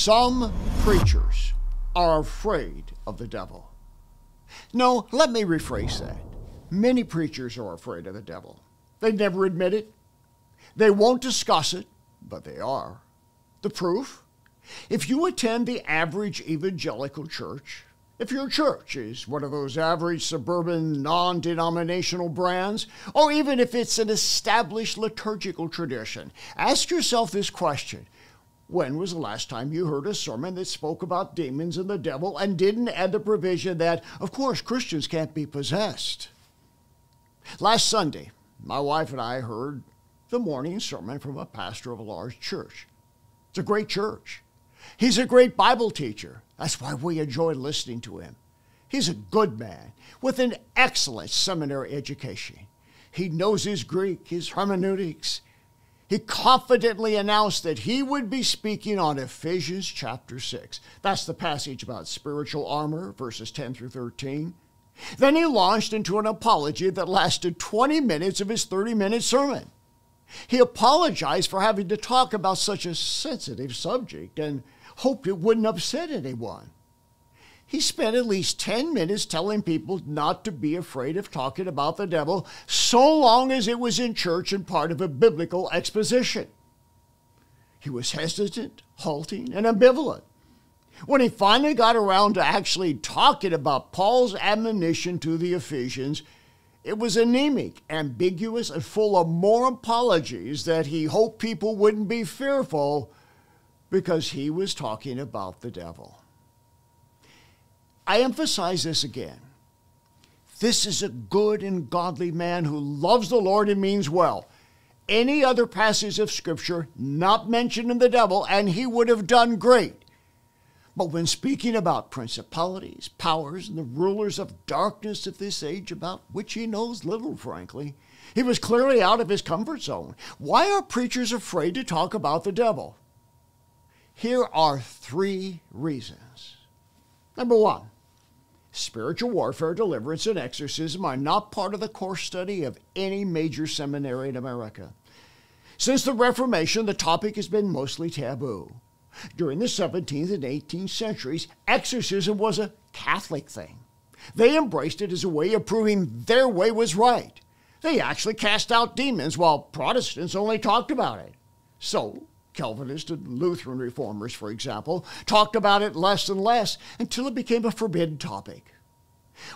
Some preachers are afraid of the devil. No, let me rephrase that. Many preachers are afraid of the devil. They never admit it. They won't discuss it, but they are. The proof? If you attend the average evangelical church, if your church is one of those average suburban non-denominational brands, or even if it's an established liturgical tradition, ask yourself this question. When was the last time you heard a sermon that spoke about demons and the devil and didn't add the provision that, of course, Christians can't be possessed? Last Sunday, my wife and I heard the morning sermon from a pastor of a large church. It's a great church. He's a great Bible teacher. That's why we enjoy listening to him. He's a good man with an excellent seminary education. He knows his Greek, his hermeneutics. He confidently announced that he would be speaking on Ephesians chapter 6. That's the passage about spiritual armor, verses 10 through 13. Then he launched into an apology that lasted 20 minutes of his 30-minute sermon. He apologized for having to talk about such a sensitive subject and hoped it wouldn't upset anyone. He spent at least 10 minutes telling people not to be afraid of talking about the devil so long as it was in church and part of a biblical exposition. He was hesitant, halting, and ambivalent. When he finally got around to actually talking about Paul's admonition to the Ephesians, it was anemic, ambiguous, and full of more apologies that he hoped people wouldn't be fearful because he was talking about the devil. I emphasize this again. This is a good and godly man who loves the Lord and means well. Any other passage of Scripture not mentioning the devil, and he would have done great. But when speaking about principalities, powers, and the rulers of darkness of this age, about which he knows little, frankly, he was clearly out of his comfort zone. Why are preachers afraid to talk about the devil? Here are 3 reasons. Number 1, spiritual warfare, deliverance, and exorcism are not part of the course study of any major seminary in America. Since the Reformation, the topic has been mostly taboo. During the 17th and 18th centuries, exorcism was a Catholic thing. They embraced it as a way of proving their way was right. They actually cast out demons while Protestants only talked about it. So, Calvinist and Lutheran reformers, for example, talked about it less and less until it became a forbidden topic.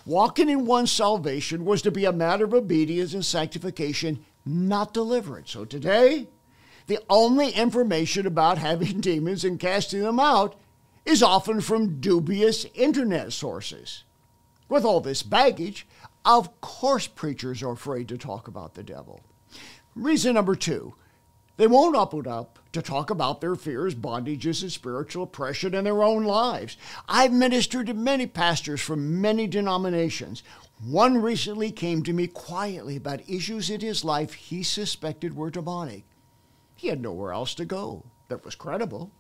Walking in one's salvation was to be a matter of obedience and sanctification, not deliverance. So today, the only information about having demons and casting them out is often from dubious internet sources. With all this baggage, of course preachers are afraid to talk about the devil. Reason number 2, they won't open up to talk about their fears, bondages, and spiritual oppression in their own lives. I've ministered to many pastors from many denominations. One recently came to me quietly about issues in his life he suspected were demonic. He had nowhere else to go that was credible.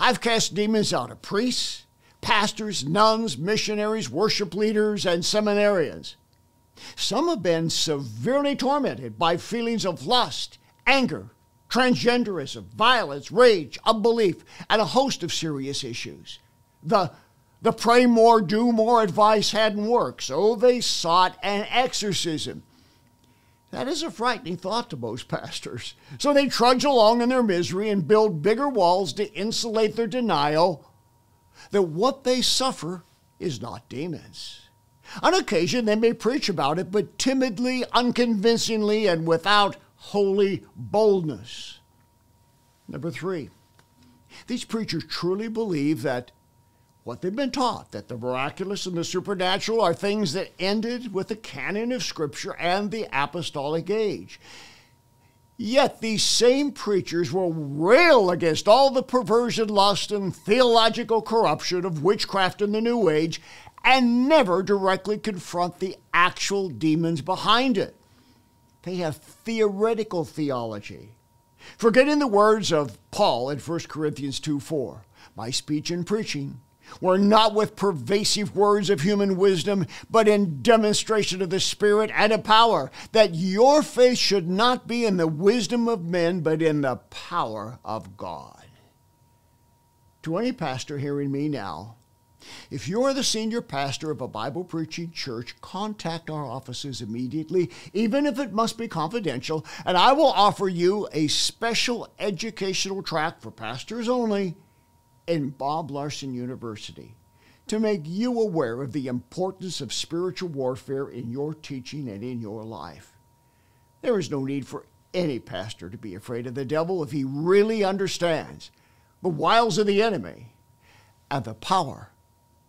I've cast demons out of priests, pastors, nuns, missionaries, worship leaders, and seminarians. Some have been severely tormented by feelings of lust, anger, transgenderism, violence, rage, unbelief, and a host of serious issues. The pray more, do more advice hadn't worked, so they sought an exorcism. That is a frightening thought to most pastors. So they trudge along in their misery and build bigger walls to insulate their denial that what they suffer is not demons. On occasion, they may preach about it, but timidly, unconvincingly, and without holy boldness. Number 3, these preachers truly believe that what they've been taught, that the miraculous and the supernatural are things that ended with the canon of Scripture and the apostolic age. Yet these same preachers will rail against all the perversion, lust, and theological corruption of witchcraft in the New Age and never directly confront the actual demons behind it. They have theoretical theology. Forgetting the words of Paul in 1 Corinthians 2:4, my speech and preaching were not with pervasive words of human wisdom, but in demonstration of the Spirit and of power, that your faith should not be in the wisdom of men, but in the power of God. to any pastor hearing me now, if you're the senior pastor of a Bible-preaching church, contact our offices immediately, even if it must be confidential, and I will offer you a special educational track for pastors only in Bob Larson University to make you aware of the importance of spiritual warfare in your teaching and in your life. There is no need for any pastor to be afraid of the devil if he really understands the wiles of the enemy and the power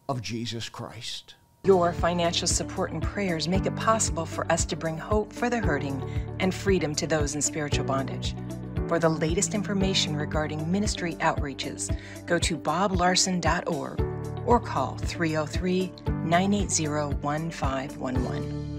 of Jesus Christ. Your financial support and prayers make it possible for us to bring hope for the hurting and freedom to those in spiritual bondage. For the latest information regarding ministry outreaches, go to boblarson.org or call 303-980-1511.